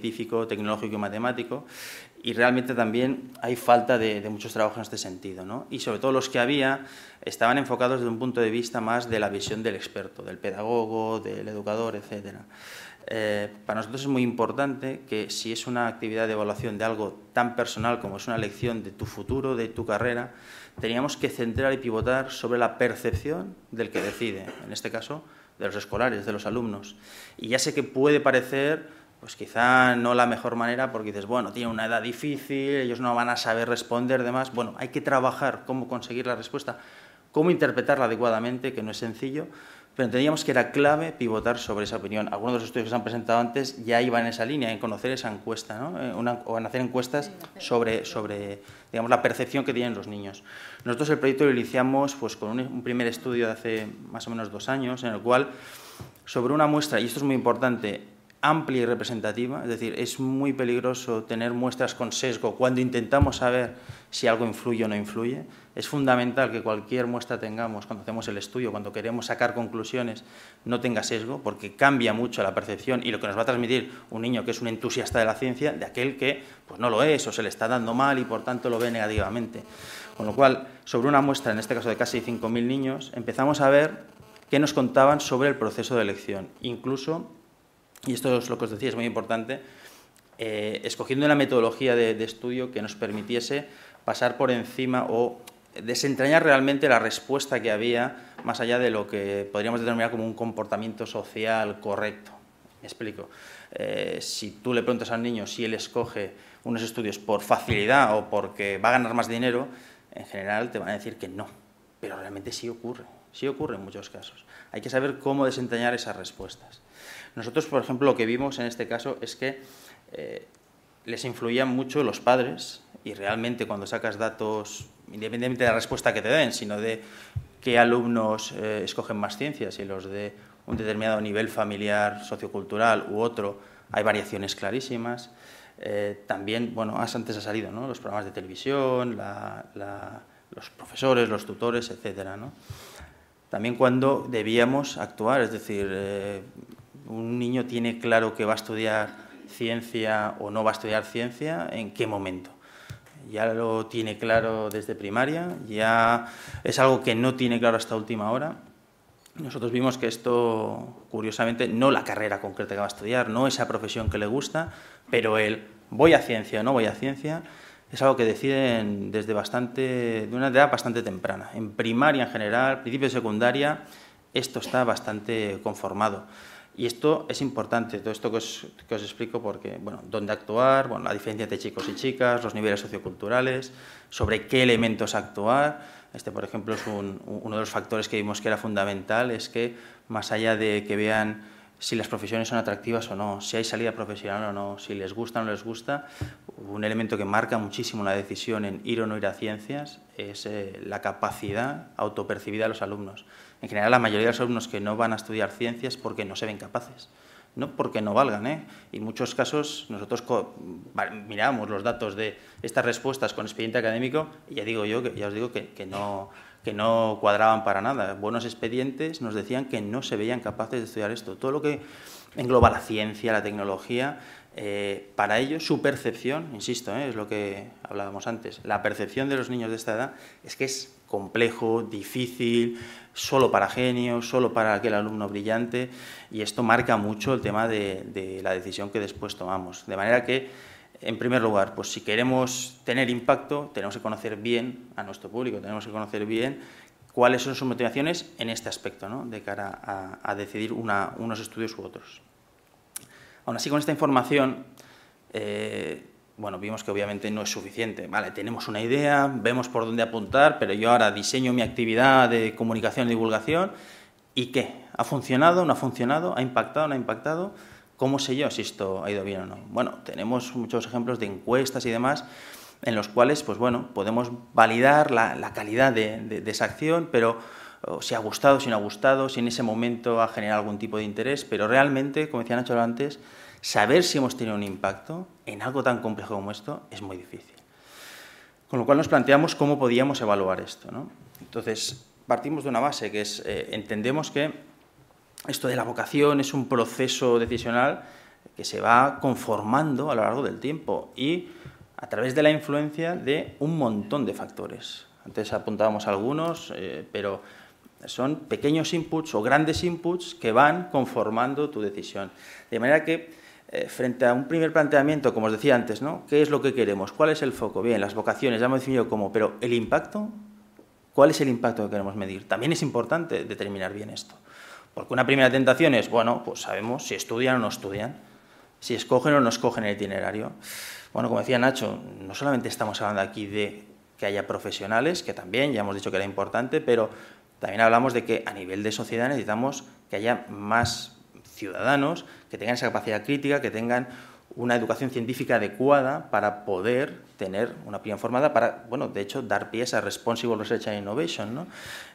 científico, tecnológico y matemático, y realmente también hay falta de muchos trabajos en este sentido, ¿no? Y sobre todo los que había estaban enfocados desde un punto de vista más de la visión del experto, del pedagogo, del educador, etcétera. Para nosotros es muy importante que si es una actividad de evaluación de algo tan personal como es una elección de tu futuro, de tu carrera, teníamos que centrar y pivotar sobre la percepción del que decide, en este caso de los escolares, de los alumnos. Y ya sé que puede parecer, pues quizá no la mejor manera, porque dices, bueno, tienen una edad difícil, ellos no van a saber responder, demás. Bueno, hay que trabajar cómo conseguir la respuesta, cómo interpretarla adecuadamente, que no es sencillo, pero entendíamos que era clave pivotar sobre esa opinión. Algunos de los estudios que se han presentado antes ya iban en esa línea, en conocer esa encuesta, ¿no? O en hacer encuestas sobre digamos, la percepción que tienen los niños. Nosotros el proyecto lo iniciamos pues, con un primer estudio de hace más o menos 2 años, en el cual, sobre una muestra, y esto es muy importante, amplia y representativa, es decir, es muy peligroso tener muestras con sesgo cuando intentamos saber si algo influye o no influye. Es fundamental que cualquier muestra tengamos cuando hacemos el estudio, cuando queremos sacar conclusiones, no tenga sesgo, porque cambia mucho la percepción y lo que nos va a transmitir un niño que es un entusiasta de la ciencia de aquel que pues, no lo es o se le está dando mal y por tanto lo ve negativamente. Con lo cual, sobre una muestra, en este caso de casi 5.000 niños, empezamos a ver qué nos contaban sobre el proceso de elección. Incluso, y esto es lo que os decía, es muy importante, escogiendo una metodología de estudio que nos permitiese pasar por encima o desentrañar realmente la respuesta que había más allá de lo que podríamos determinar como un comportamiento social correcto. Me explico. Si tú le preguntas al niño si él escoge unos estudios por facilidad o porque va a ganar más dinero, en general te van a decir que no, pero realmente sí ocurre en muchos casos. Hay que saber cómo desentrañar esas respuestas. Nosotros, por ejemplo, lo que vimos en este caso es que les influían mucho los padres y realmente cuando sacas datos, independientemente de la respuesta que te den, sino de qué alumnos escogen más ciencias y los de un determinado nivel familiar, sociocultural u otro, hay variaciones clarísimas. También, bueno, antes ha salido, ¿no? Los programas de televisión, los profesores, los tutores, etcétera, ¿no? También cuando debíamos actuar, es decir, un niño tiene claro que va a estudiar ciencia o no va a estudiar ciencia, ¿en qué momento? Ya lo tiene claro desde primaria, ya es algo que no tiene claro hasta última hora. Nosotros vimos que esto, curiosamente, no la carrera concreta que va a estudiar, no esa profesión que le gusta, pero el voy a ciencia o no voy a ciencia, es algo que deciden desde de una edad bastante temprana. En primaria en general, principio de secundaria, esto está bastante conformado. Y esto es importante, todo esto que os explico, porque, bueno, dónde actuar, bueno, la diferencia entre chicos y chicas, los niveles socioculturales, sobre qué elementos actuar. Este, por ejemplo, es uno de los factores que vimos que era fundamental, es que más allá de que vean si las profesiones son atractivas o no, si hay salida profesional o no, si les gusta o no les gusta, un elemento que marca muchísimo la decisión en ir o no ir a ciencias es la capacidad autopercibida de los alumnos. En general, la mayoría de los alumnos que no van a estudiar ciencias porque no se ven capaces, no porque no valgan, ¿eh? Y en muchos casos nosotros miramos los datos de estas respuestas con expediente académico y ya os digo que no cuadraban para nada. Buenos expedientes nos decían que no se veían capaces de estudiar esto. Todo lo que engloba la ciencia, la tecnología, para ellos su percepción, insisto, es lo que hablábamos antes, la percepción de los niños de esta edad es que es complejo, difícil, solo para genios, solo para aquel alumno brillante, y esto marca mucho el tema de la decisión que después tomamos. De manera que, en primer lugar, pues si queremos tener impacto, tenemos que conocer bien a nuestro público, tenemos que conocer bien cuáles son sus motivaciones en este aspecto, ¿no? De cara a decidir unos estudios u otros. Aún así, con esta información, bueno, vimos que obviamente no es suficiente. Vale, tenemos una idea, vemos por dónde apuntar, pero yo ahora diseño mi actividad de comunicación y divulgación. ¿Y qué? ¿Ha funcionado? ¿No ha funcionado? ¿Ha impactado? ¿No ha impactado? ¿Cómo sé yo si esto ha ido bien o no? Bueno, tenemos muchos ejemplos de encuestas y demás en los cuales, pues bueno, podemos validar la calidad de esa acción, pero si ha gustado, si no ha gustado, si en ese momento ha generado algún tipo de interés, pero realmente, como decía Nacho antes, saber si hemos tenido un impacto en algo tan complejo como esto es muy difícil. Con lo cual nos planteamos cómo podíamos evaluar esto, ¿no? Entonces, partimos de una base que es, entendemos que esto de la vocación es un proceso decisional que se va conformando a lo largo del tiempo y a través de la influencia de un montón de factores. Antes apuntábamos algunos, pero son pequeños inputs o grandes inputs que van conformando tu decisión. De manera que, frente a un primer planteamiento, como os decía antes, ¿no? ¿Qué es lo que queremos? ¿Cuál es el foco? Bien, las vocaciones, ya hemos definido cómo, pero el impacto, ¿cuál es el impacto que queremos medir? También es importante determinar bien esto. Porque una primera tentación es, bueno, pues sabemos si estudian o no estudian, si escogen o no escogen el itinerario. Bueno, como decía Nacho, no solamente estamos hablando aquí de que haya profesionales, que también, ya hemos dicho que era importante, pero también hablamos de que a nivel de sociedad necesitamos que haya más ciudadanos que tengan esa capacidad crítica, que tengan una educación científica adecuada para poder tener una opinión formada, para, bueno, de hecho, dar pie a esa Responsible Research and Innovation, ¿no?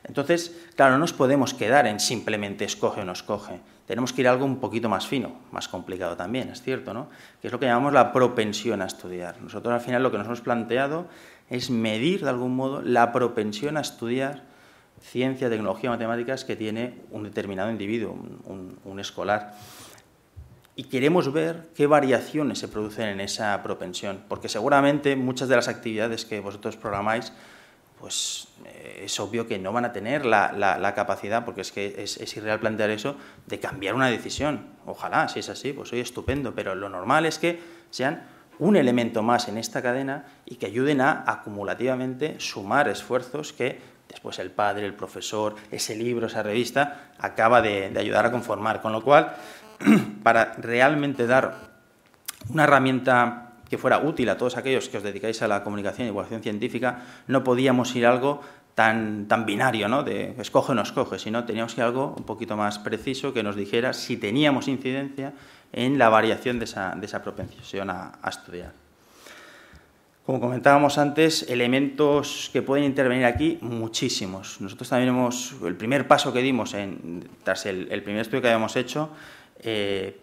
Entonces, claro, no nos podemos quedar en simplemente escoge o no escoge. Tenemos que ir a algo un poquito más fino, más complicado también, es cierto, ¿no? Que es lo que llamamos la propensión a estudiar. Nosotros, al final, lo que nos hemos planteado es medir, de algún modo, la propensión a estudiar ciencia, tecnología, matemáticas que tiene un determinado individuo, un escolar. Y queremos ver qué variaciones se producen en esa propensión, porque seguramente muchas de las actividades que vosotros programáis, pues es obvio que no van a tener la capacidad, porque es que es irreal plantear eso, de cambiar una decisión. Ojalá, si es así, pues oye, estupendo, pero lo normal es que sean un elemento más en esta cadena y que ayuden a acumulativamente sumar esfuerzos que después el padre, el profesor, ese libro, esa revista, acaba de ayudar a conformar. Con lo cual, para realmente dar una herramienta que fuera útil a todos aquellos que os dedicáis a la comunicación y divulgación científica, no podíamos ir a algo tan binario, ¿no? De escoge o no escoge, sino teníamos que ir a algo un poquito más preciso que nos dijera si teníamos incidencia en la variación de esa propensión a estudiar. Como comentábamos antes, elementos que pueden intervenir aquí, muchísimos. Nosotros también el primer paso que dimos tras el primer estudio que habíamos hecho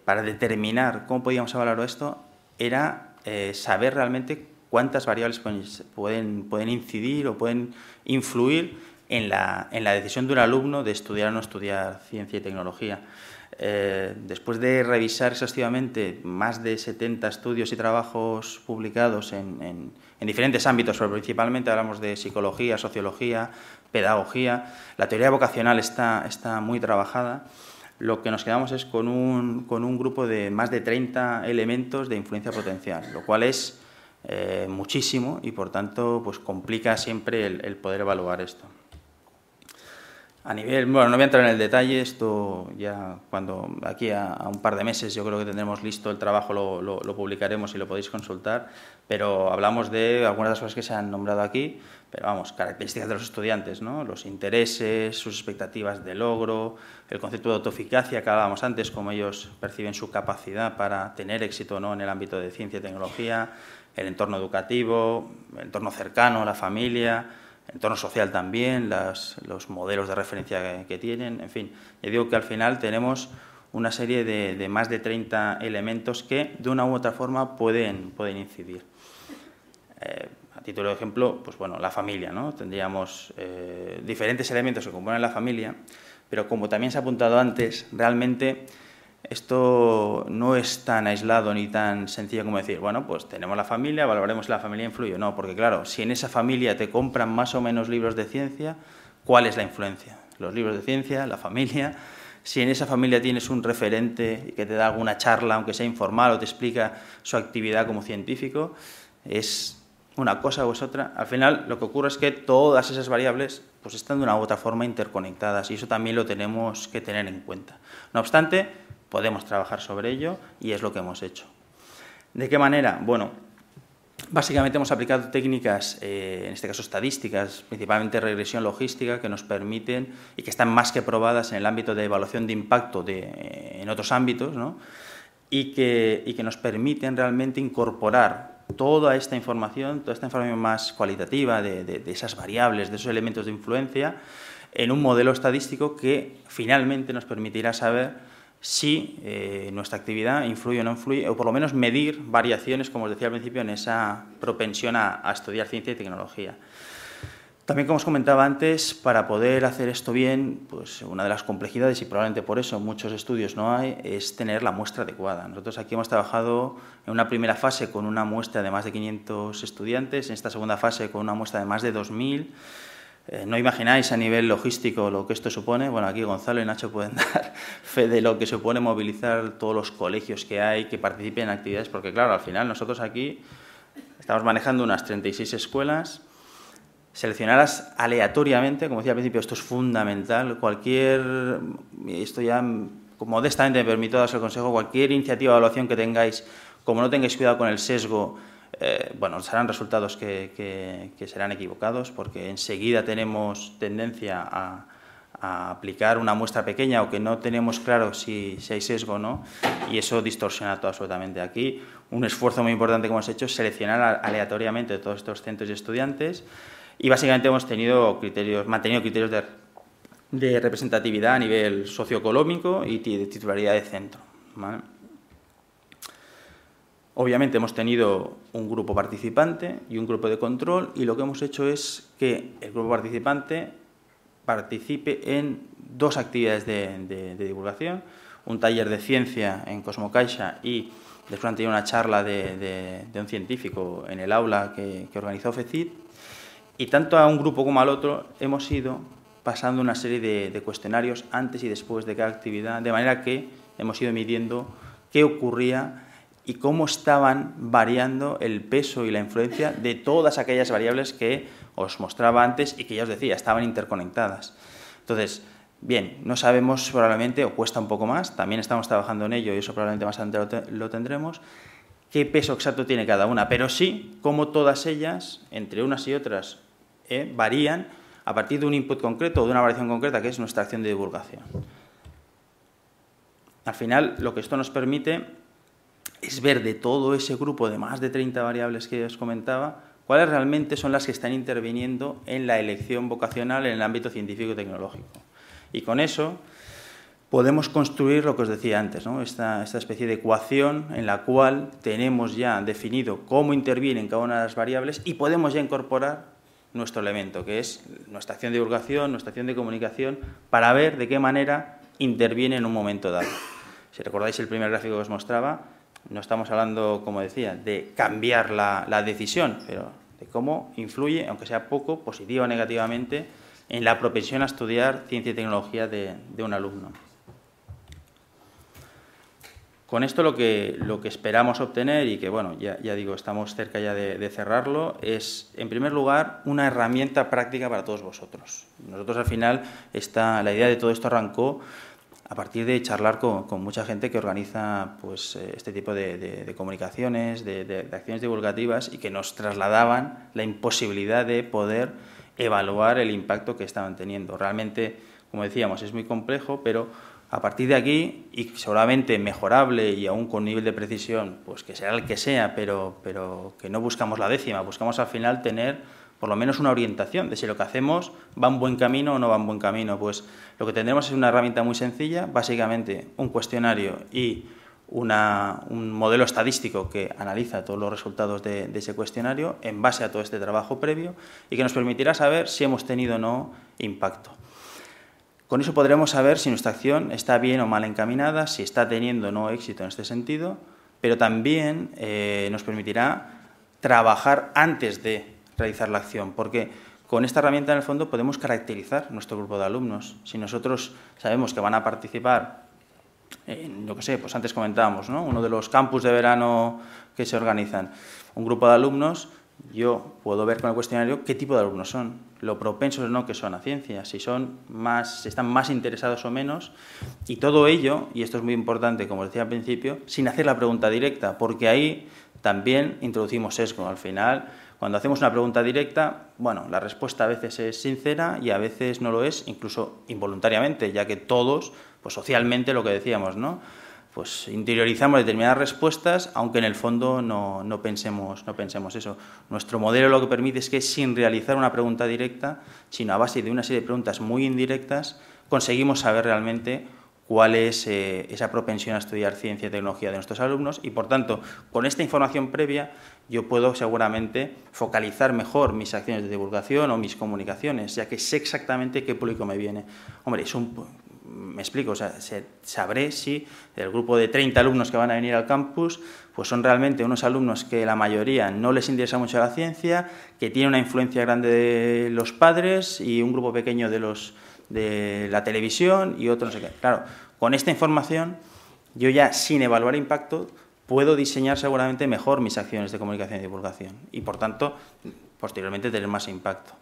para determinar cómo podíamos evaluar esto era saber realmente cuántas variables pueden incidir o pueden influir en la decisión de un alumno de estudiar o no estudiar ciencia y tecnología. Después de revisar exhaustivamente más de 70 estudios y trabajos publicados en diferentes ámbitos, pero principalmente hablamos de psicología, sociología, pedagogía, la teoría vocacional está muy trabajada. Lo que nos quedamos es con un grupo de más de 30 elementos de influencia potencial, lo cual es muchísimo y, por tanto, pues complica siempre el poder evaluar esto. A nivel, bueno, no voy a entrar en el detalle, esto ya cuando aquí a un par de meses yo creo que tendremos listo el trabajo, lo publicaremos y lo podéis consultar, pero hablamos de algunas de las cosas que se han nombrado aquí, pero vamos, características de los estudiantes, ¿no? Los intereses, sus expectativas de logro, el concepto de autoeficacia que hablábamos antes, cómo ellos perciben su capacidad para tener éxito o no en el ámbito de ciencia y tecnología, el entorno educativo, el entorno cercano, la familia, el entorno social también, los modelos de referencia que tienen, en fin. Yo digo que al final tenemos una serie de más de 30 elementos que de una u otra forma pueden incidir. A título de ejemplo, pues bueno, la familia, ¿no? Tendríamos diferentes elementos que componen la familia, pero como también se ha apuntado antes, realmente esto no es tan aislado ni tan sencillo como decir, bueno, pues tenemos la familia, valoraremos si la familia influye o no, porque claro, si en esa familia te compran más o menos libros de ciencia, ¿cuál es la influencia? Los libros de ciencia, la familia. Si en esa familia tienes un referente que te da alguna charla, aunque sea informal, o te explica su actividad como científico, es una cosa o es otra. Al final, lo que ocurre es que todas esas variables pues están de una u otra forma interconectadas y eso también lo tenemos que tener en cuenta. No obstante, podemos trabajar sobre ello y es lo que hemos hecho. ¿De qué manera? Bueno, básicamente hemos aplicado técnicas, en este caso estadísticas, principalmente regresión logística, que nos permiten y que están más que probadas en el ámbito de evaluación de impacto en otros ámbitos, ¿no? y que nos permiten realmente incorporar toda esta información más cualitativa de esas variables, de esos elementos de influencia, en un modelo estadístico que finalmente nos permitirá saber si nuestra actividad influye o no influye, o por lo menos medir variaciones, como os decía al principio, en esa propensión a estudiar ciencia y tecnología. También, como os comentaba antes, para poder hacer esto bien, pues una de las complejidades, y probablemente por eso muchos estudios no hay, es tener la muestra adecuada. Nosotros aquí hemos trabajado en una primera fase con una muestra de más de 500 estudiantes, en esta segunda fase con una muestra de más de 2.000. No imagináis a nivel logístico lo que esto supone. Bueno, aquí Gonzalo y Nacho pueden dar fe de lo que supone movilizar todos los colegios que hay, que participen en actividades, porque claro, al final nosotros aquí estamos manejando unas 36 escuelas, seleccionarlas aleatoriamente, como decía al principio, esto es fundamental. Esto ya modestamente me permito daros el consejo, cualquier iniciativa de evaluación que tengáis, como no tengáis cuidado con el sesgo, bueno, serán resultados que serán equivocados, porque enseguida tenemos tendencia a aplicar una muestra pequeña o que no tenemos claro si hay sesgo o no, y eso distorsiona todo absolutamente. Aquí un esfuerzo muy importante que hemos hecho es seleccionar aleatoriamente todos estos centros y estudiantes, y básicamente hemos mantenido criterios de representatividad a nivel socioeconómico y de titularidad de centro, ¿vale? Obviamente hemos tenido un grupo participante y un grupo de control, y lo que hemos hecho es que el grupo participante participe en 2 actividades de divulgación, un taller de ciencia en Cosmocaixa y después han tenido una charla de un científico en el aula que organizó FECIT, y tanto a un grupo como al otro hemos ido pasando una serie de cuestionarios antes y después de cada actividad, de manera que hemos ido midiendo qué ocurría y cómo estaban variando el peso y la influencia de todas aquellas variables que os mostraba antes y que ya os decía, estaban interconectadas. Entonces, bien, no sabemos probablemente, o cuesta un poco más, también estamos trabajando en ello y eso probablemente más adelante lo tendremos, qué peso exacto tiene cada una, pero sí cómo todas ellas, entre unas y otras, varían a partir de un input concreto o de una variación concreta, que es nuestra acción de divulgación. Al final, lo que esto nos permite es ver de todo ese grupo de más de 30 variables que os comentaba, cuáles realmente son las que están interviniendo en la elección vocacional en el ámbito científico y tecnológico. Y con eso podemos construir lo que os decía antes, ¿no? Esta especie de ecuación en la cual tenemos ya definido cómo intervienen cada una de las variables y podemos ya incorporar nuestro elemento, que es nuestra acción de divulgación, nuestra acción de comunicación, para ver de qué manera interviene en un momento dado. Si recordáis el primer gráfico que os mostraba, no estamos hablando, como decía, de cambiar la decisión, pero de cómo influye, aunque sea poco, positiva o negativamente, en la propensión a estudiar ciencia y tecnología de un alumno. Con esto lo que esperamos obtener, y que bueno, ya digo, estamos cerca ya de cerrarlo, es, en primer lugar, una herramienta práctica para todos vosotros. Nosotros, al final, la idea de todo esto arrancó a partir de charlar con mucha gente que organiza pues, este tipo de comunicaciones, de acciones divulgativas, y que nos trasladaban la imposibilidad de poder evaluar el impacto que estaban teniendo. Realmente, como decíamos, es muy complejo, pero a partir de aquí, y seguramente mejorable y aún con nivel de precisión, pues que será el que sea, pero que no buscamos la décima, buscamos al final tener por lo menos una orientación de si lo que hacemos va en buen camino o no va en buen camino. Pues lo que tendremos es una herramienta muy sencilla, básicamente un cuestionario y un modelo estadístico que analiza todos los resultados de ese cuestionario en base a todo este trabajo previo y que nos permitirá saber si hemos tenido o no impacto. Con eso podremos saber si nuestra acción está bien o mal encaminada, si está teniendo o no éxito en este sentido, pero también nos permitirá trabajar antes de realizar la acción, porque con esta herramienta, en el fondo, podemos caracterizar nuestro grupo de alumnos. Si nosotros sabemos que van a participar en, yo qué sé, pues antes comentábamos, ¿no?, uno de los campus de verano que se organizan, un grupo de alumnos, yo puedo ver con el cuestionario qué tipo de alumnos son, lo propensos o no que son a ciencia, si están más interesados o menos, y todo ello, y esto es muy importante, como os decía al principio, sin hacer la pregunta directa, porque ahí también introducimos sesgo. Al final, cuando hacemos una pregunta directa, bueno, la respuesta a veces es sincera y a veces no lo es, incluso involuntariamente, ya que todos, pues socialmente, lo que decíamos, ¿no?, pues interiorizamos determinadas respuestas, aunque en el fondo no pensemos eso. Nuestro modelo lo que permite es que, sin realizar una pregunta directa, sino a base de una serie de preguntas muy indirectas, conseguimos saber realmente cuál es esa propensión a estudiar ciencia y tecnología de nuestros alumnos y, por tanto, con esta información previa yo puedo seguramente focalizar mejor mis acciones de divulgación o mis comunicaciones, ya que sé exactamente qué público me viene. Hombre, me explico, o sea, sabré si el grupo de 30 alumnos que van a venir al campus pues son realmente unos alumnos que la mayoría no les interesa mucho la ciencia, que tiene una influencia grande de los padres y un grupo pequeño de la televisión y otro no sé qué. Claro, con esta información yo ya sin evaluar impacto puedo diseñar seguramente mejor mis acciones de comunicación y divulgación y, por tanto, posteriormente tener más impacto.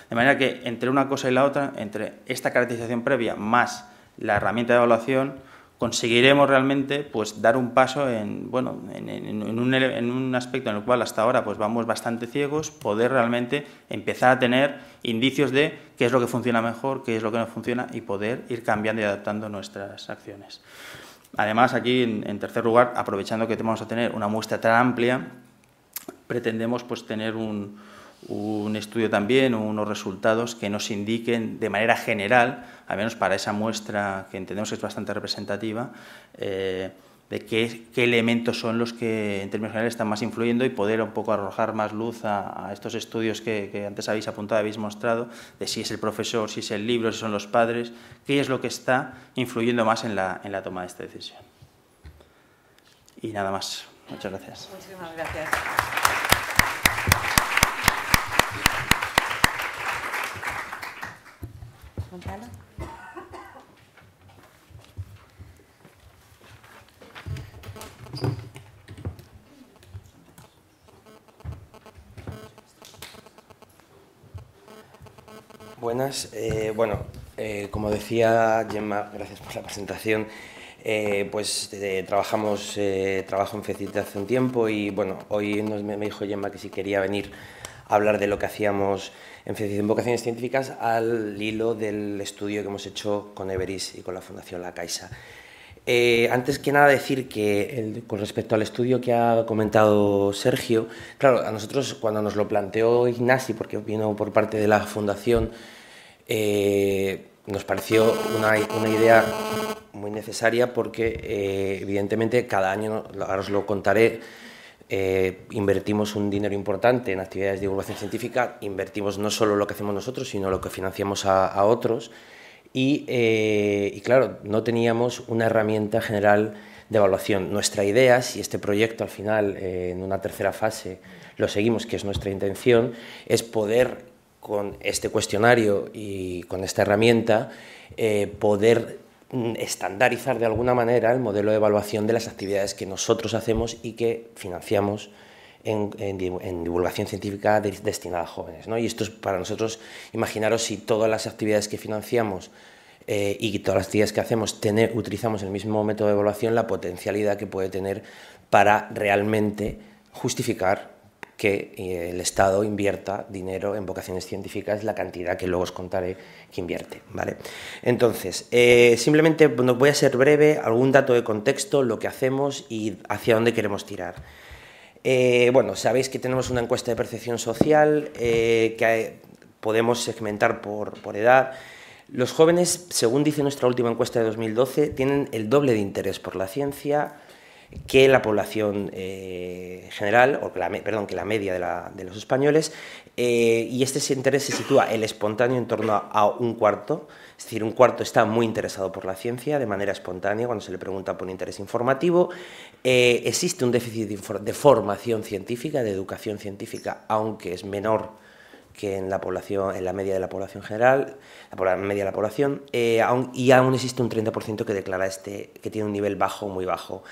De manera que entre una cosa y la otra, entre esta caracterización previa más la herramienta de evaluación, conseguiremos realmente pues, dar un paso en un aspecto en el cual hasta ahora pues, vamos bastante ciegos, poder realmente empezar a tener indicios de qué es lo que funciona mejor, qué es lo que no funciona y poder ir cambiando y adaptando nuestras acciones. Además, aquí, en tercer lugar, aprovechando que vamos a tener una muestra tan amplia, pretendemos pues, tener un estudio también, unos resultados que nos indiquen de manera general, al menos para esa muestra que entendemos que es bastante representativa, de qué elementos son los que en términos generales están más influyendo y poder un poco arrojar más luz a estos estudios que antes habéis apuntado, habéis mostrado, de si es el profesor, si es el libro, si son los padres, qué es lo que está influyendo más en la toma de esta decisión. Y nada más. Muchas gracias. Muchísimas gracias. Gonzalo. Buenas. Como decía Gemma, gracias por la presentación. Trabajo en FECIT hace un tiempo y bueno, hoy me dijo Gemma que si quería venir a hablar de lo que hacíamos en FECIT en vocaciones científicas al hilo del estudio que hemos hecho con Everis y con la Fundación La Caixa. Antes que nada decir que con respecto al estudio que ha comentado Sergio, claro, a nosotros cuando nos lo planteó Ignasi, porque vino por parte de la Fundación, nos pareció una idea muy necesaria porque evidentemente cada año, ahora os lo contaré, invertimos un dinero importante en actividades de divulgación científica, invertimos no solo lo que hacemos nosotros, sino lo que financiamos a otros. Y claro, no teníamos una herramienta general de evaluación. Nuestra idea, si este proyecto al final, en una tercera fase, lo seguimos, que es nuestra intención, es poder, con este cuestionario y con esta herramienta, poder estandarizar de alguna manera el modelo de evaluación de las actividades que nosotros hacemos y que financiamos en divulgación científica destinada a jóvenes, ¿no? Y esto es para nosotros, imaginaros si todas las actividades que financiamos y todas las actividades que hacemos utilizamos el mismo método de evaluación, la potencialidad que puede tener para realmente justificar que el Estado invierta dinero en vocaciones científicas, la cantidad que luego os contaré que invierte, ¿vale? Entonces, simplemente voy a ser breve, algún dato de contexto, lo que hacemos y hacia dónde queremos tirar. Sabéis que tenemos una encuesta de percepción social que podemos segmentar por edad. Los jóvenes, según dice nuestra última encuesta de 2012, tienen el doble de interés por la ciencia que la población general, que la media de los españoles, y este interés se sitúa el espontáneo en torno a un cuarto, es decir, un cuarto está muy interesado por la ciencia de manera espontánea cuando se le pregunta por interés informativo. Existe un déficit de formación científica, de educación científica, aunque es menor que en la media de la población general, la media de la población, y aún existe un 30% que declara que tiene un nivel bajo, muy bajo,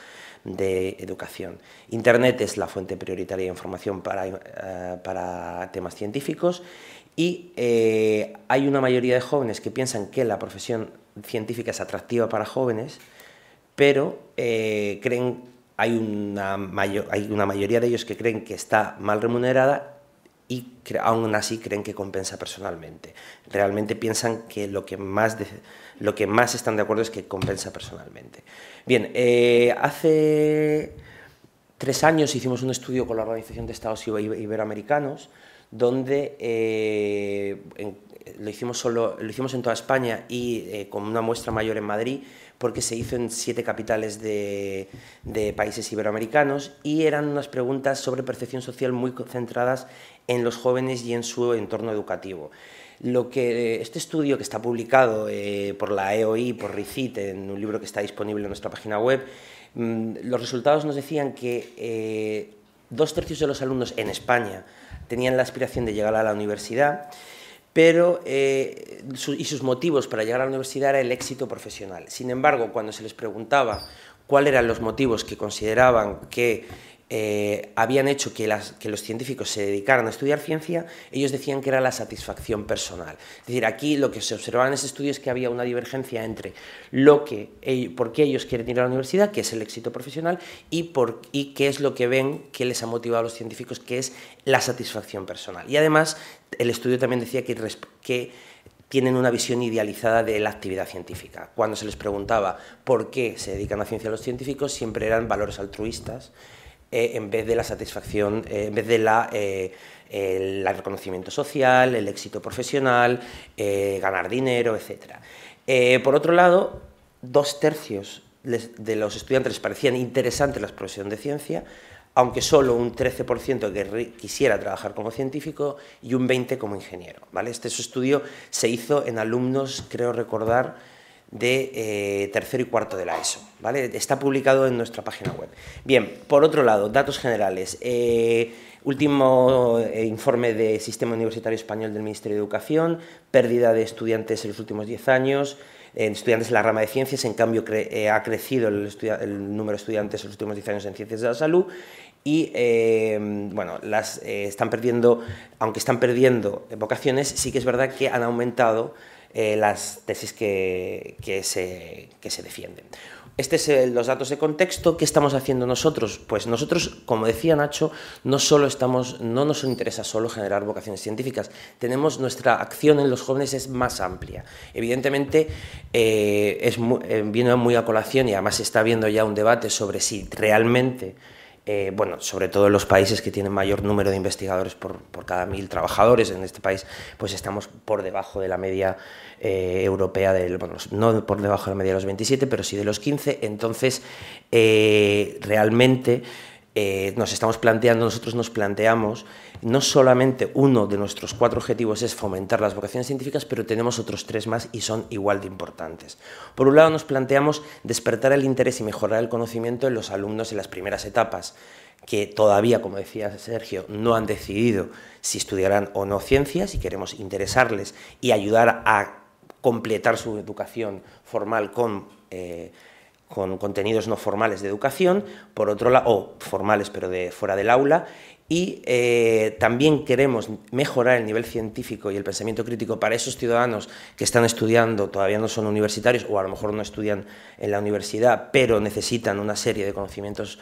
de educación. Internet es la fuente prioritaria de información para temas científicos y hay una mayoría de jóvenes que piensan que la profesión científica es atractiva para jóvenes, pero hay una mayoría de ellos que creen que está mal remunerada y aún así creen que compensa personalmente. Realmente piensan que lo que más están de acuerdo es que compensa personalmente. Bien, hace 3 años hicimos un estudio con la Organización de Estados Iberoamericanos donde lo hicimos en toda España y con una muestra mayor en Madrid, porque se hizo en 7 capitales de países iberoamericanos, y eran unas preguntas sobre percepción social muy centradas en los jóvenes y en su entorno educativo. Este estudio, que está publicado por la EOI, por RICIT, en un libro que está disponible en nuestra página web, los resultados nos decían que 2/3 de los alumnos en España tenían la aspiración de llegar a la universidad, pero sus motivos para llegar a la universidad era el éxito profesional. Sin embargo, cuando se les preguntaba cuáles eran los motivos que consideraban que habían hecho que los científicos se dedicaran a estudiar ciencia, ellos decían que era la satisfacción personal. Es decir, aquí lo que se observaba en ese estudio es que había una divergencia entre por qué ellos quieren ir a la universidad, que es el éxito profesional, y qué es lo que ven que les ha motivado a los científicos, que es la satisfacción personal. Y además, el estudio también decía que tienen una visión idealizada de la actividad científica. Cuando se les preguntaba por qué se dedican a la ciencia los científicos, siempre eran valores altruistas, en vez de la satisfacción, en vez de el reconocimiento social, el éxito profesional, ganar dinero, etc. Por otro lado, 2/3 de los estudiantes les parecían interesantes las profesiones de ciencia, aunque solo un 13% quisiera trabajar como científico y un 20% como ingeniero, ¿vale? Este estudio se hizo en alumnos, creo recordar, de tercero y cuarto de la ESO, ¿vale? Está publicado en nuestra página web. Bien, por otro lado, datos generales. Último informe de Sistema Universitario Español del Ministerio de Educación: pérdida de estudiantes en los últimos 10 años, estudiantes en la rama de ciencias. En cambio, ha crecido el número de estudiantes en los últimos 10 años en ciencias de la salud. Y bueno, están perdiendo, aunque están perdiendo vocaciones, sí que es verdad que han aumentado las tesis que se defienden. Estos son los datos de contexto. ¿Qué estamos haciendo nosotros? Pues nosotros, como decía Nacho, no nos interesa solo generar vocaciones científicas. Nuestra acción en los jóvenes es más amplia. Evidentemente, viene muy a colación, y además se está viendo ya un debate sobre si realmente, bueno, sobre todo en los países que tienen mayor número de investigadores por cada 1000 trabajadores. En este país pues estamos por debajo de la media europea, bueno, no por debajo de la media de los 27, pero sí de los 15. Entonces, realmente nosotros nos planteamos, no solamente uno de nuestros 4 objetivos es fomentar las vocaciones científicas, pero tenemos otros 3 más y son igual de importantes. Por un lado, nos planteamos despertar el interés y mejorar el conocimiento en los alumnos en las primeras etapas, que todavía, como decía Sergio, no han decidido si estudiarán o no ciencias, y queremos interesarles y ayudar a completar su educación formal con contenidos no formales de educación, por otro lado, o formales pero fuera del aula. Y también queremos mejorar el nivel científico y el pensamiento crítico para esos ciudadanos que están estudiando, todavía no son universitarios, o a lo mejor no estudian en la universidad, pero necesitan una serie de conocimientos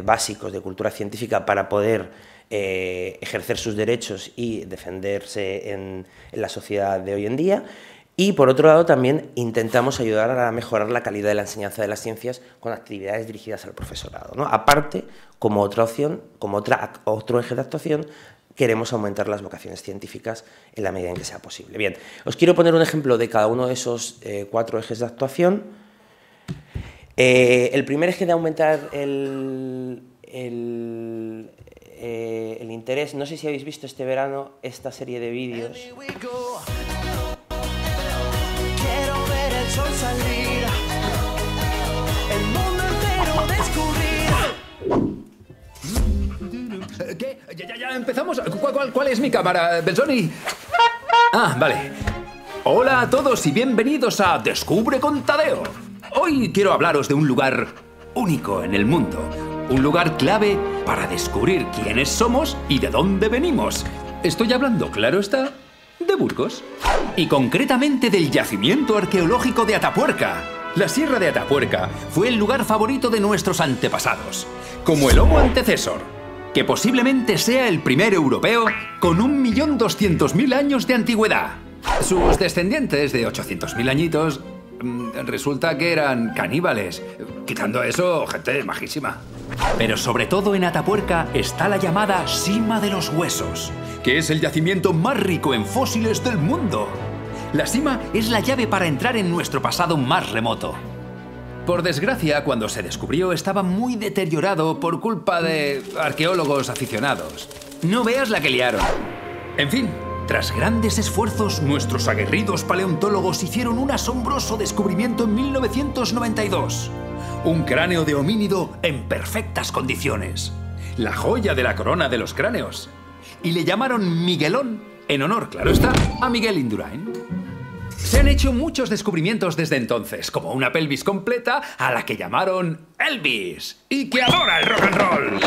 básicos de cultura científica para poder ejercer sus derechos y defenderse en la sociedad de hoy en día. Y, por otro lado, también intentamos ayudar a mejorar la calidad de la enseñanza de las ciencias con actividades dirigidas al profesorado, ¿no? Aparte, como otra opción, como otro eje de actuación, queremos aumentar las vocaciones científicas en la medida en que sea posible. Bien, os quiero poner un ejemplo de cada uno de esos 4 ejes de actuación. El primer eje de aumentar el interés, no sé si habéis visto este verano esta serie de vídeos. Salir, el mundo entero descubrir. ¿Qué? ¿Ya empezamos? ¿Cuál es mi cámara, Belzoni? Ah, vale. Hola a todos y bienvenidos a Descubre con Tadeo. Hoy quiero hablaros de un lugar único en el mundo. Un lugar clave para descubrir quiénes somos y de dónde venimos. Estoy hablando, claro está, de Burgos. Y concretamente del yacimiento arqueológico de Atapuerca. La Sierra de Atapuerca fue el lugar favorito de nuestros antepasados, como el Homo antecesor, que posiblemente sea el primer europeo con 1.200.000 años de antigüedad. Sus descendientes de 800.000 añitos Resulta que eran caníbales. Quitando eso, gente majísima. Pero sobre todo en Atapuerca está la llamada Sima de los Huesos, que es el yacimiento más rico en fósiles del mundo. La Sima es la llave para entrar en nuestro pasado más remoto. Por desgracia, cuando se descubrió estaba muy deteriorado por culpa de arqueólogos aficionados. No veas la que liaron. En fin, tras grandes esfuerzos, nuestros aguerridos paleontólogos hicieron un asombroso descubrimiento en 1992. Un cráneo de homínido en perfectas condiciones. La joya de la corona de los cráneos. Y le llamaron Miguelón, en honor, claro está, a Miguel Indurain. Se han hecho muchos descubrimientos desde entonces, como una pelvis completa a la que llamaron Elvis, y que adora el rock and roll.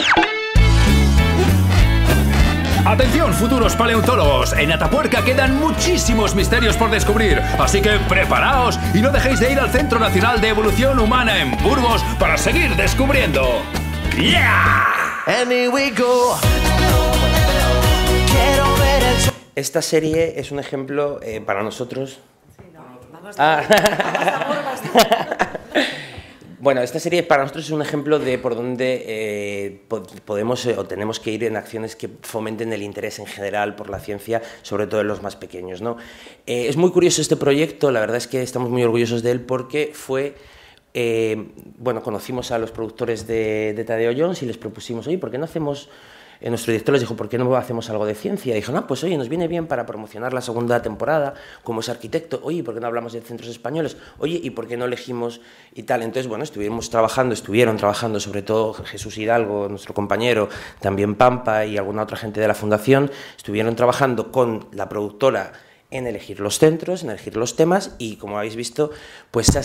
¡Atención, futuros paleontólogos! En Atapuerca quedan muchísimos misterios por descubrir, así que preparaos y no dejéis de ir al Centro Nacional de Evolución Humana en Burgos para seguir descubriendo. ¡Yeah! Esta serie es un ejemplo para nosotros. Bueno, esta serie para nosotros es un ejemplo de por dónde podemos o tenemos que ir en acciones que fomenten el interés en general por la ciencia, sobre todo en los más pequeños, ¿no? Es muy curioso este proyecto, la verdad es que estamos muy orgullosos de él porque fue... bueno, conocimos a los productores de Tadeo Jones y les propusimos, oye, ¿por qué no hacemos...? Nuestro director les dijo, ¿por qué no hacemos algo de ciencia? Y dijo, no, pues oye, nos viene bien para promocionar la segunda temporada, como es arquitecto, oye, ¿por qué no hablamos de centros españoles? Oye, ¿y por qué no elegimos y tal? Entonces, bueno, estuvieron trabajando, sobre todo Jesús Hidalgo, nuestro compañero, también Pampa y alguna otra gente de la fundación, estuvieron trabajando con la productora en elegir los centros, en elegir los temas y, como habéis visto, pues se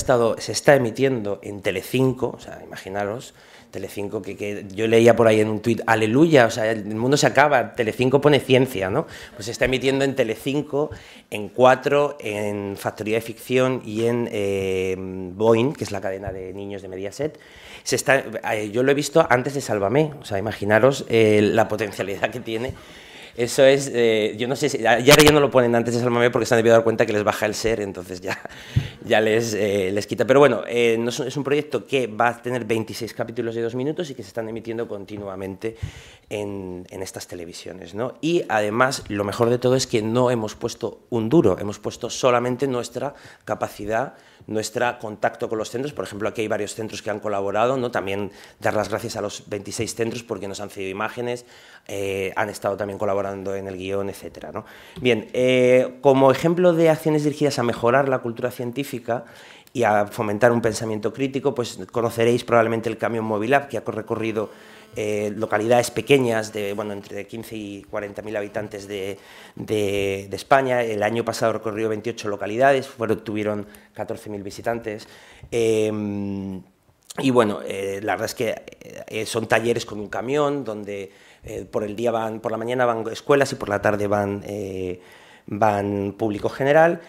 está emitiendo en Telecinco, o sea, imaginaros, Telecinco, que yo leía por ahí en un tuit, aleluya, o sea, el mundo se acaba, Telecinco pone ciencia, ¿no? Pues se está emitiendo en Telecinco, en 4, en Factoría de Ficción y en Boing, que es la cadena de niños de Mediaset. Yo lo he visto antes de Sálvame, o sea, imaginaros la potencialidad que tiene. Eso es, yo no sé si, ya no lo ponen antes de Sálvame porque se han debido dar cuenta que les baja el ser, entonces ya les quita. Pero bueno, es un proyecto que va a tener 26 capítulos de 2 minutos y que se están emitiendo continuamente en estas televisiones, ¿no? Y además, lo mejor de todo es que no hemos puesto un duro, hemos puesto solamente nuestra capacidad, nuestro contacto con los centros. Por ejemplo, aquí hay varios centros que han colaborado, ¿no? También dar las gracias a los 26 centros porque nos han cedido imágenes, han estado también colaborando en el guión, etcétera, ¿no? Bien, como ejemplo de acciones dirigidas a mejorar la cultura científica y a fomentar un pensamiento crítico, pues conoceréis probablemente el Camión Movilab, que ha recorrido localidades pequeñas de entre 15 y 40.000 habitantes de España. El año pasado recorrió 28 localidades, tuvieron 14.000 visitantes. Y bueno, la verdad es que son talleres con un camión donde por la mañana van escuelas y por la tarde van público general.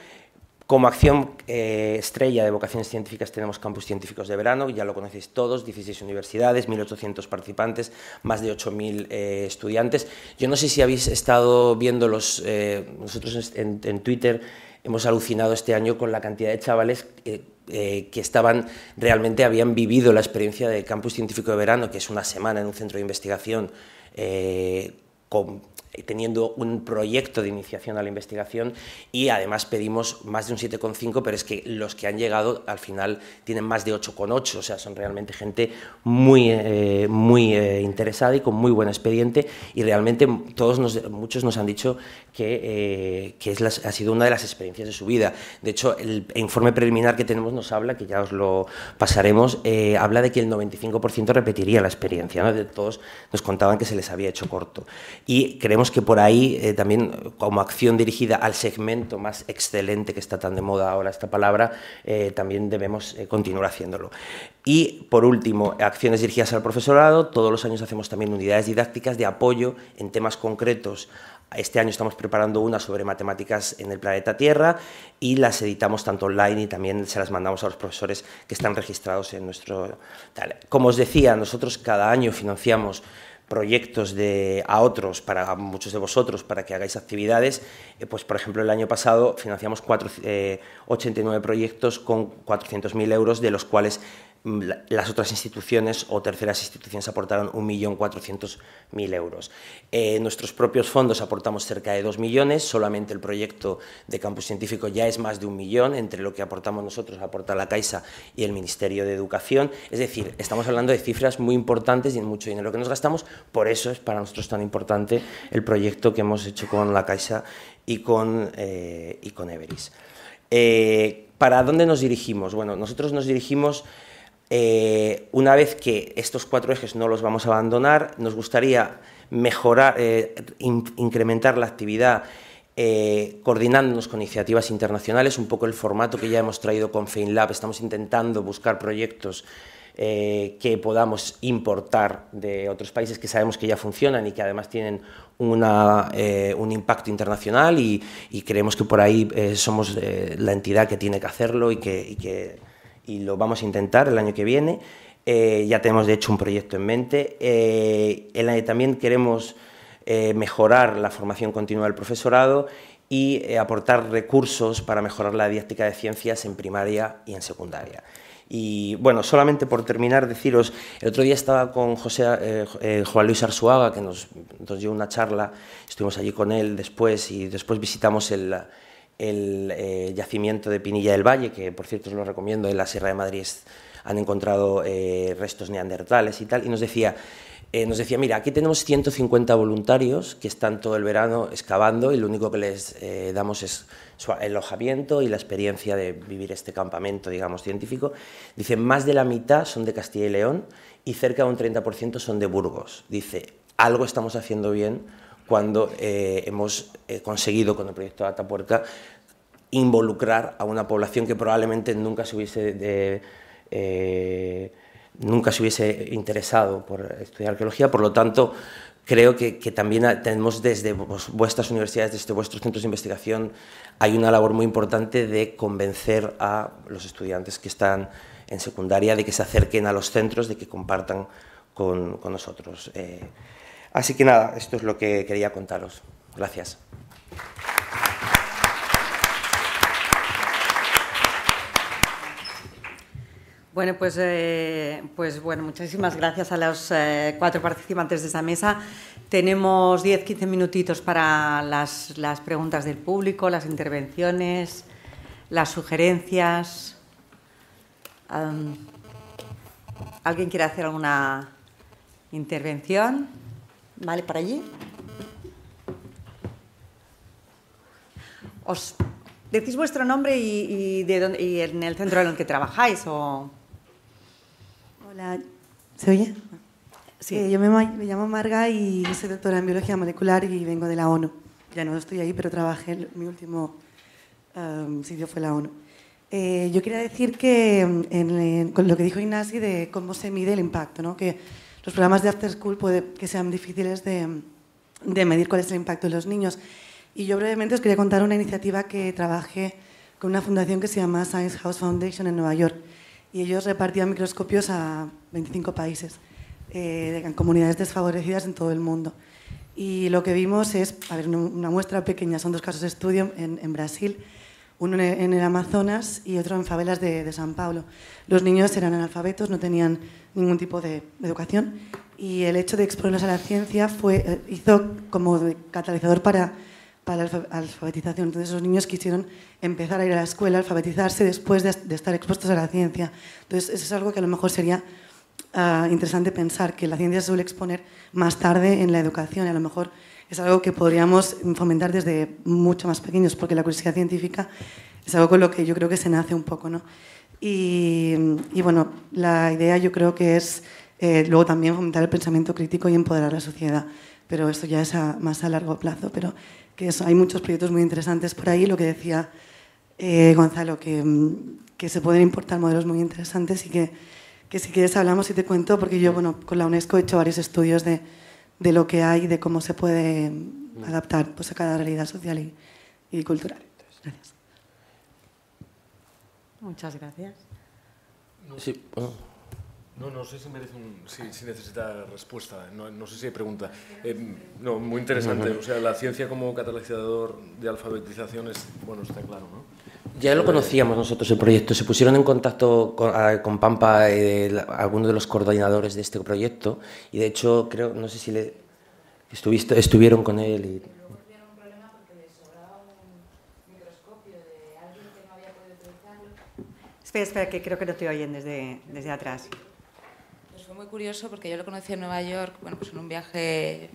Como acción estrella de vocaciones científicas tenemos campus científicos de verano, ya lo conocéis todos, 16 universidades, 1.800 participantes, más de 8.000 estudiantes. Yo no sé si habéis estado viendo nosotros en Twitter hemos alucinado este año con la cantidad de chavales que realmente habían vivido la experiencia del campus científico de verano, que es una semana en un centro de investigación teniendo un proyecto de iniciación a la investigación y además pedimos más de un 7,5, pero es que los que han llegado al final tienen más de 8,8, o sea, son realmente gente muy interesada y con muy buen expediente y realmente muchos nos han dicho que ha sido una de las experiencias de su vida. De hecho, el informe preliminar que tenemos nos habla, que ya os lo pasaremos, habla de que el 95% repetiría la experiencia, ¿no? De todos nos contaban que se les había hecho corto y creemos que por ahí también como acción dirigida al segmento más excelente que está tan de moda ahora esta palabra, también debemos continuar haciéndolo. Y por último, acciones dirigidas al profesorado. Todos los años hacemos también unidades didácticas de apoyo en temas concretos. Este año estamos preparando una sobre matemáticas en el planeta Tierra y las editamos tanto online y también se las mandamos a los profesores que están registrados en nuestro... Como os decía, nosotros cada año financiamos proyectos a otros, a muchos de vosotros, para que hagáis actividades. Pues, por ejemplo, el año pasado financiamos 89 proyectos con 400.000 euros, de los cuales las otras instituciones o terceras instituciones aportaron 1.400.000 euros. Nuestros propios fondos aportamos cerca de 2 millones, solamente el proyecto de campus científico ya es más de 1 millón, entre lo que aportamos nosotros, aporta la Caixa y el Ministerio de Educación. Es decir, estamos hablando de cifras muy importantes y en mucho dinero que nos gastamos, por eso es para nosotros tan importante el proyecto que hemos hecho con la Caixa y con Everis. ¿Para dónde nos dirigimos? Bueno, nosotros nos dirigimos... una vez que estos 4 ejes no los vamos a abandonar, nos gustaría mejorar, incrementar la actividad coordinándonos con iniciativas internacionales, un poco el formato que ya hemos traído con FeinLab. Estamos intentando buscar proyectos que podamos importar de otros países que sabemos que ya funcionan y que además tienen un impacto internacional, y creemos que por ahí somos la entidad que tiene que hacerlo y lo vamos a intentar el año que viene. Ya tenemos, de hecho, un proyecto en mente. También queremos mejorar la formación continua del profesorado y aportar recursos para mejorar la didáctica de ciencias en primaria y en secundaria. Y, bueno, solamente por terminar, deciros, el otro día estaba con Juan Luis Arzuaga, que nos dio una charla, estuvimos allí con él después, y después visitamos el yacimiento de Pinilla del Valle, que por cierto os lo recomiendo. En la Sierra de Madrid han encontrado restos neandertales y tal, y nos decía, mira, aquí tenemos 150 voluntarios que están todo el verano excavando, y lo único que les damos es el alojamiento y la experiencia de vivir este campamento, digamos, científico. Dice, más de la mitad son de Castilla y León y cerca de un 30% son de Burgos. Dice, algo estamos haciendo bien cuando hemos conseguido con el proyecto de Atapuerca involucrar a una población que probablemente nunca se hubiese interesado por estudiar arqueología. Por lo tanto, creo que también tenemos desde vuestras universidades, desde vuestros centros de investigación, hay una labor muy importante de convencer a los estudiantes que están en secundaria de que se acerquen a los centros, de que compartan con nosotros. Así que nada, esto es lo que quería contaros. Gracias. Bueno, pues bueno, muchísimas gracias a los 4 participantes de esta mesa. Tenemos 10-15 minutitos para las preguntas del público, las intervenciones, las sugerencias. ¿Alguien quiere hacer alguna intervención? ¿Vale, por allí? ¿Os decís vuestro nombre y de dónde, y en el centro en el que trabajáis? O... Hola, ¿se oye? Sí. Yo me llamo Marga y soy doctora en Biología Molecular y vengo de la ONU. Ya no estoy ahí, pero trabajé, mi último sitio fue la ONU. Yo quería decir que con lo que dijo Ignasi de cómo se mide el impacto, ¿no? Que los programas de After School puede que sean difíciles de medir cuál es el impacto de los niños. Y yo brevemente os quería contar una iniciativa que trabajé con una fundación que se llama Science House Foundation en Nueva York. Y ellos repartían microscopios a 25 países, en comunidades desfavorecidas en todo el mundo. Y lo que vimos es, a ver, una muestra pequeña, son 2 casos de estudio en Brasil, uno en el Amazonas y otro en favelas de San Paulo. Los niños eran analfabetos, no tenían ningún tipo de educación, y el hecho de exponerlos a la ciencia hizo como catalizador para la alfabetización. Entonces los niños quisieron empezar a ir a la escuela, alfabetizarse después de estar expuestos a la ciencia. Entonces eso es algo que a lo mejor sería interesante pensar, que la ciencia se suele exponer más tarde en la educación, y a lo mejor es algo que podríamos fomentar desde mucho más pequeños, porque la curiosidad científica es algo con lo que yo creo que se nace un poco, ¿no? Y bueno, la idea yo creo que es luego también fomentar el pensamiento crítico y empoderar a la sociedad, pero esto ya es más a largo plazo, pero que hay muchos proyectos muy interesantes por ahí. Lo que decía Gonzalo, que se pueden importar modelos muy interesantes, y que si quieres hablamos y te cuento, porque yo, bueno, con la UNESCO he hecho varios estudios de lo que hay, de cómo se puede adaptar, pues, a cada realidad social y cultural. Gracias. Muchas gracias. Sí, bueno. No sé si merece si necesita respuesta, no sé si hay pregunta. No, muy interesante, o sea, la ciencia como catalizador de alfabetización está claro, ¿no? Ya lo conocíamos nosotros el proyecto, se pusieron en contacto con Pampa, algunos de los coordinadores de este proyecto, y de hecho creo, no sé si estuvieron con él y... Espera, que creo que no te oyen desde atrás. Pues fue muy curioso porque yo lo conocí en Nueva York, bueno, pues en un viaje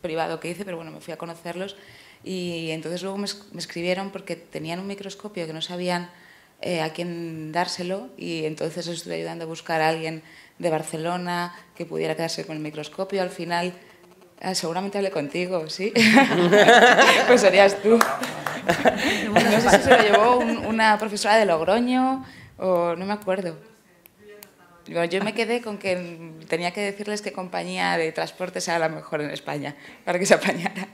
privado que hice, pero bueno, me fui a conocerlos y entonces luego me escribieron porque tenían un microscopio que no sabían a quién dárselo y entonces les estuve ayudando a buscar a alguien de Barcelona que pudiera quedarse con el microscopio. Al final, seguramente hablé contigo, ¿sí? Pues serías tú. No sé si se lo llevó una profesora de Logroño o no me acuerdo. Yo me quedé con que tenía que decirles qué compañía de transportes era la mejor en España para que se apañara.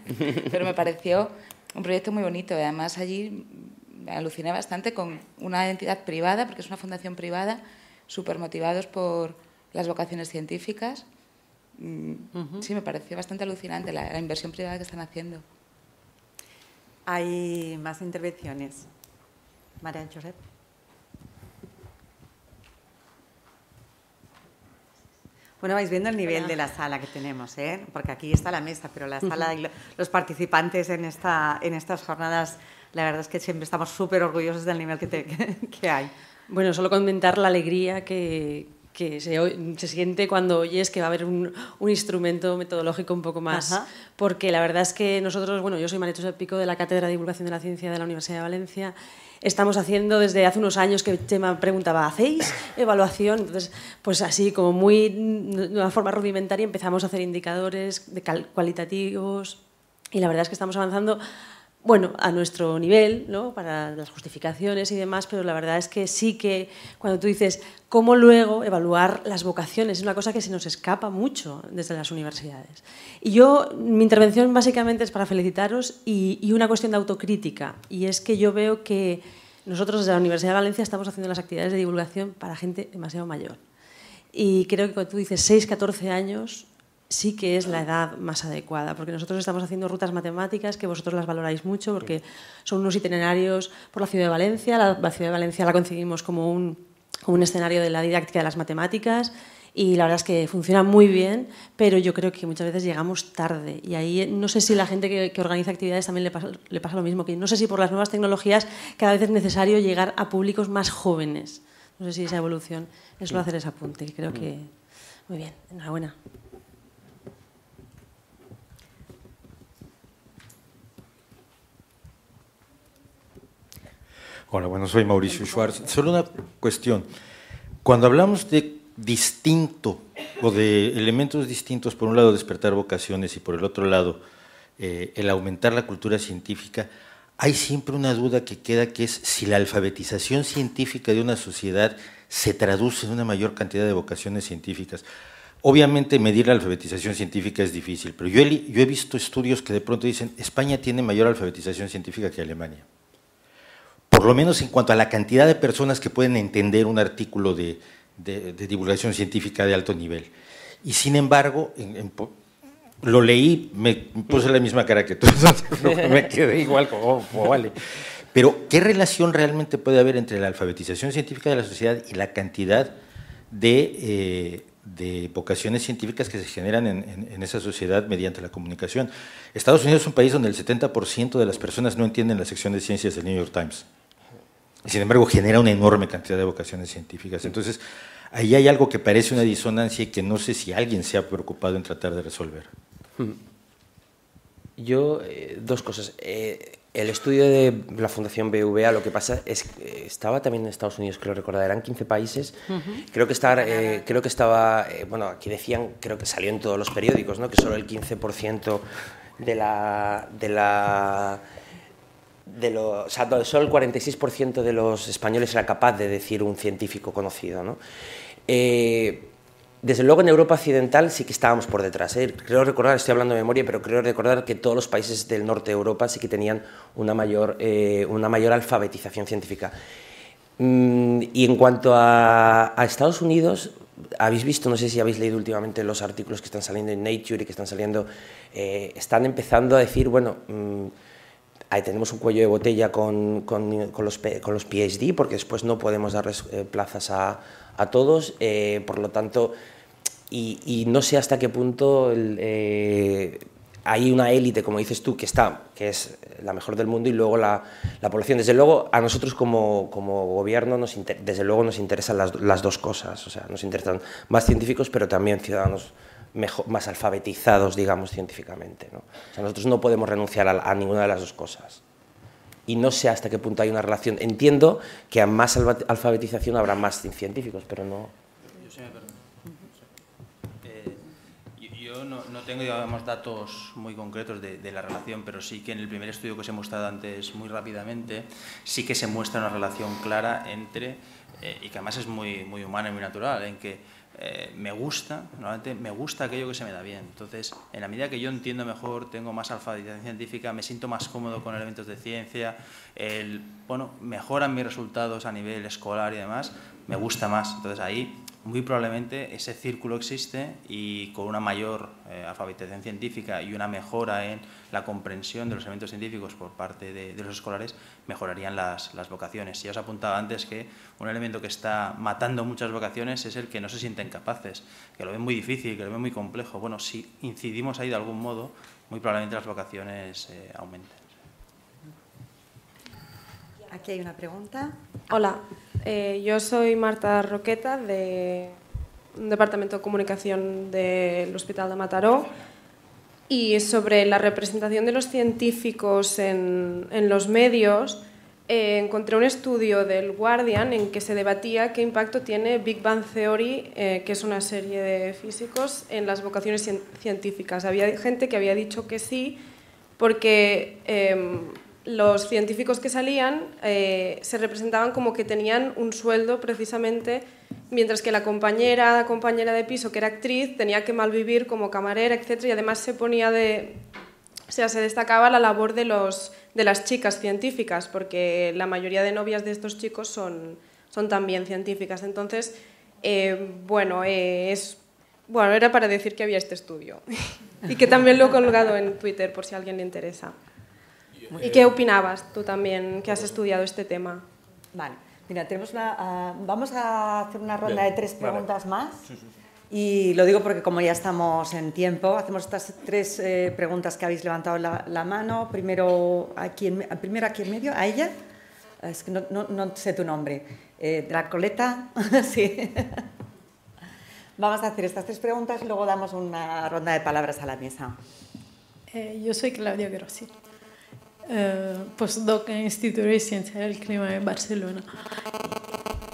Pero me pareció un proyecto muy bonito. Además, allí me aluciné bastante con una entidad privada, porque es una fundación privada, súper motivados por las vocaciones científicas. Sí, me pareció bastante alucinante la inversión privada que están haciendo. ¿Hay más intervenciones? María Josep. Bueno, vais viendo el nivel de la sala que tenemos, ¿eh? Porque aquí está la mesa, pero la sala y los participantes en estas jornadas, la verdad es que siempre estamos súper orgullosos del nivel que hay. Bueno, solo comentar la alegría que se siente cuando oyes que va a haber un instrumento metodológico un poco más. Ajá. Porque la verdad es que nosotros, bueno, yo soy María Josep Pico de la Cátedra de Divulgación de la Ciencia de la Universidad de Valencia. Estamos haciendo desde hace unos años que Chema preguntaba, ¿hacéis evaluación? Entonces, pues así, como de una forma rudimentaria, empezamos a hacer indicadores cualitativos y la verdad es que estamos avanzando, bueno, a nuestro nivel, ¿no? Para las justificaciones y demás, pero la verdad es que sí que cuando tú dices cómo luego evaluar las vocaciones, es una cosa que se nos escapa mucho desde las universidades. Y mi intervención básicamente es para felicitaros y una cuestión de autocrítica, y es que yo veo que nosotros desde la Universidad de Valencia estamos haciendo las actividades de divulgación para gente demasiado mayor. Y creo que cuando tú dices 6, 14 años, sí que es la edad más adecuada, porque nosotros estamos haciendo rutas matemáticas que vosotros las valoráis mucho, porque son unos itinerarios por la ciudad de Valencia. La ciudad de Valencia la concebimos como un escenario de la didáctica de las matemáticas y la verdad es que funciona muy bien, pero yo creo que muchas veces llegamos tarde y ahí no sé si la gente que organiza actividades también le pasa lo mismo, que no sé si por las nuevas tecnologías cada vez es necesario llegar a públicos más jóvenes. No sé si esa evolución es solo hacer ese apunte, que creo que... Muy bien, enhorabuena. Hola, bueno, soy Mauricio Schwartz. Solo una cuestión. Cuando hablamos de distinto o de elementos distintos, por un lado despertar vocaciones y por el otro lado el aumentar la cultura científica, hay siempre una duda que queda, que es si la alfabetización científica de una sociedad se traduce en una mayor cantidad de vocaciones científicas. Obviamente medir la alfabetización científica es difícil, pero yo he visto estudios que de pronto dicen España tiene mayor alfabetización científica que Alemania. Por lo menos en cuanto a la cantidad de personas que pueden entender un artículo de divulgación científica de alto nivel. Y sin embargo, lo leí, me puse la misma cara que tú, me quedé igual como vale. Pero, ¿qué relación realmente puede haber entre la alfabetización científica de la sociedad y la cantidad de vocaciones científicas que se generan en esa sociedad mediante la comunicación? Estados Unidos es un país donde el 70% de las personas no entienden la sección de ciencias del New York Times. Sin embargo, genera una enorme cantidad de vocaciones científicas. Entonces, ahí hay algo que parece una disonancia y que no sé si alguien se ha preocupado en tratar de resolver. Yo, dos cosas. El estudio de la Fundación BVA, lo que pasa es que estaba también en Estados Unidos, creo recordar, eran 15 países. Creo que estaba, bueno, aquí decían, creo que salió en todos los periódicos, ¿no? Que solo el 15% o sea, solo el 46% de los españoles era capaz de decir un científico conocido, ¿no? Desde luego en Europa occidental sí que estábamos por detrás, ¿eh? Creo recordar, estoy hablando de memoria, pero creo recordar que todos los países del norte de Europa sí que tenían una mayor alfabetización científica. Y en cuanto a Estados Unidos, habéis visto, no sé si habéis leído últimamente los artículos que están saliendo en Nature y que están saliendo, están empezando a decir, bueno, ahí tenemos un cuello de botella con los PhD, porque después no podemos darles plazas a todos, por lo tanto, y no sé hasta qué punto hay una élite, como dices tú, que es la mejor del mundo, y luego la población. Desde luego, a nosotros como gobierno, desde luego nos interesan las dos cosas. O sea, nos interesan más científicos, pero también ciudadanos más alfabetizados, digamos, científicamente, ¿no? O sea, nosotros no podemos renunciar a ninguna de las dos cosas. Y no sé hasta qué punto hay una relación. Entiendo que a más alfabetización habrá más científicos, pero no... Yo no tengo, digamos, datos muy concretos de la relación, pero sí que en el primer estudio que os he mostrado antes muy rápidamente, sí que se muestra una relación clara entre, y que además es muy humana y muy natural, en que normalmente me gusta aquello que se me da bien. Entonces, en la medida que yo entiendo mejor, tengo más alfabetización científica, me siento más cómodo con elementos de ciencia, mejoran mis resultados a nivel escolar y demás, me gusta más. Entonces ahí muy probablemente ese círculo existe, y con una mayor alfabetización científica y una mejora en la comprensión de los elementos científicos por parte de los escolares, mejorarían las vocaciones. Ya os apuntaba antes que un elemento que está matando muchas vocaciones es el que no se sienten capaces, que lo ven muy difícil, que lo ven muy complejo. Bueno, si incidimos ahí de algún modo, muy probablemente las vocaciones aumenten. Aquí hay una pregunta. Hola, yo soy Marta Roqueta, de Departamento de Comunicación del Hospital de Mataró, y sobre la representación de los científicos en los medios, encontré un estudio del Guardian en que se debatía qué impacto tiene Big Bang Theory, que es una serie de físicos, en las vocaciones científicas. Había gente que había dicho que sí, porque los científicos que salían se representaban como que tenían un sueldo precisamente, mientras que la compañera de piso, que era actriz, tenía que malvivir como camarera, etc. Y además se destacaba la labor de las chicas científicas, porque la mayoría de novias de estos chicos son también científicas. Entonces, era para decir que había este estudio y que también lo he colgado en Twitter por si a alguien le interesa. ¿Y qué opinabas tú también, que has estudiado este tema? Vale, mira, vamos a hacer una ronda de 3 preguntas más. Sí. Y lo digo porque como ya estamos en tiempo, hacemos estas 3 preguntas que habéis levantado la mano. Primero aquí en medio, a ella. Es que no sé tu nombre. ¿De la coleta? Sí. Vamos a hacer estas 3 preguntas y luego damos una ronda de palabras a la mesa. Yo soy Claudia Grossi, postdoc en el Instituto de Ciencia del Clima de Barcelona.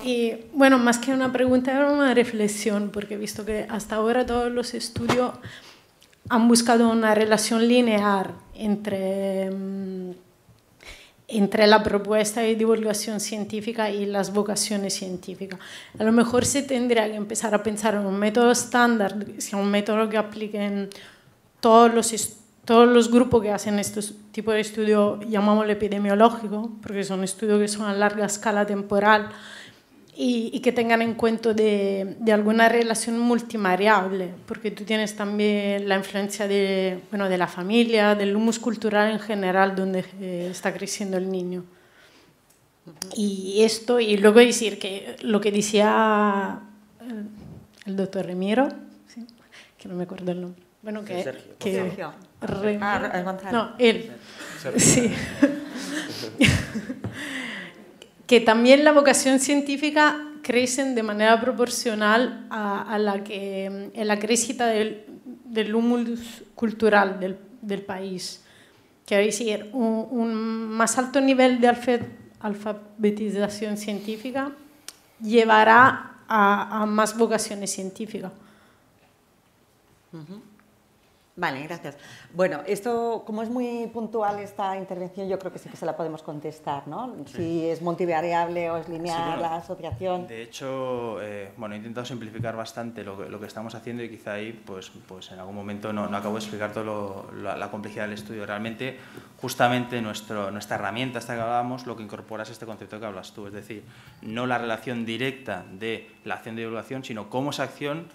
Y bueno, más que una pregunta, era una reflexión, porque he visto que hasta ahora todos los estudios han buscado una relación lineal entre la propuesta de divulgación científica y las vocaciones científicas. A lo mejor se tendría que empezar a pensar en un método estándar, sea un método que apliquen todos los grupos que hacen estos tipos de estudios, llamámoslo epidemiológico, porque son estudios que son a larga escala temporal, y que tengan en cuenta de alguna relación multivariable, porque tú tienes también la influencia de la familia, del humus cultural en general, donde está creciendo el niño. Y luego decir que lo que decía el doctor Remiro, ¿sí? Que no me acuerdo el nombre. Bueno, Sergio. No, él. Sí. Que también la vocación científica crece de manera proporcional a la crecida del humus cultural del país. Quiero decir, un más alto nivel de alfabetización científica llevará a más vocaciones científicas. Vale, gracias. Bueno, esto, como es muy puntual esta intervención, yo creo que sí que se la podemos contestar, ¿no? Si es multivariable o es lineal, Sí, bueno, la asociación. De hecho, bueno, he intentado simplificar bastante lo que estamos haciendo y quizá ahí, pues en algún momento no acabo de explicar toda la complejidad del estudio. Realmente, justamente nuestra herramienta esta que hablábamos, lo que incorpora es este concepto que hablas tú, es decir, no la relación directa de la acción de divulgación, sino cómo esa acción